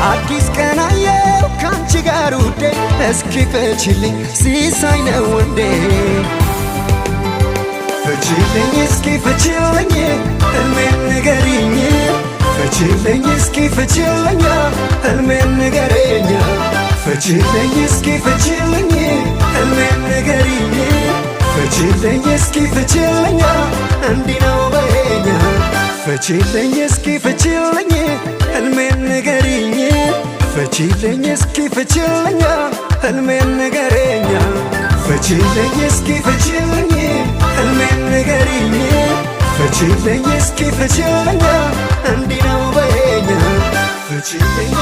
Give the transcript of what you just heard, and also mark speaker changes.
Speaker 1: አዲስ ቀን አየው ካንቺ ጋር ውዴ እስኪ ፍችልኝ ሲሳይ ነው እንዴ ፍችልኝ እስኪ ፍችልኝ ህልሜን ንገሪኝ ፍችልኝ እስኪ ፍችልኝ ህልሜን ንገሪኝ ፍችልኝ እስኪ ፍችልኝ ህልሜን ንገሪኝ ፍችልኝ እስኪ ፍችልኝ እንዲህ ነው በይኝ ፍችልኝ እስኪ ፍችልኝ ህልሜን ንገሪኝ ፍችልኝ እስኪ ፍችልኝ ህልሜን ንገሪኝ ፍችልኝ እስኪ ፍችልኝ ህልሜን ንገሪኝ ፍችልኝ እስኪ ፍችልኝ እንዲህ ነው በይኝ ፍችልኝ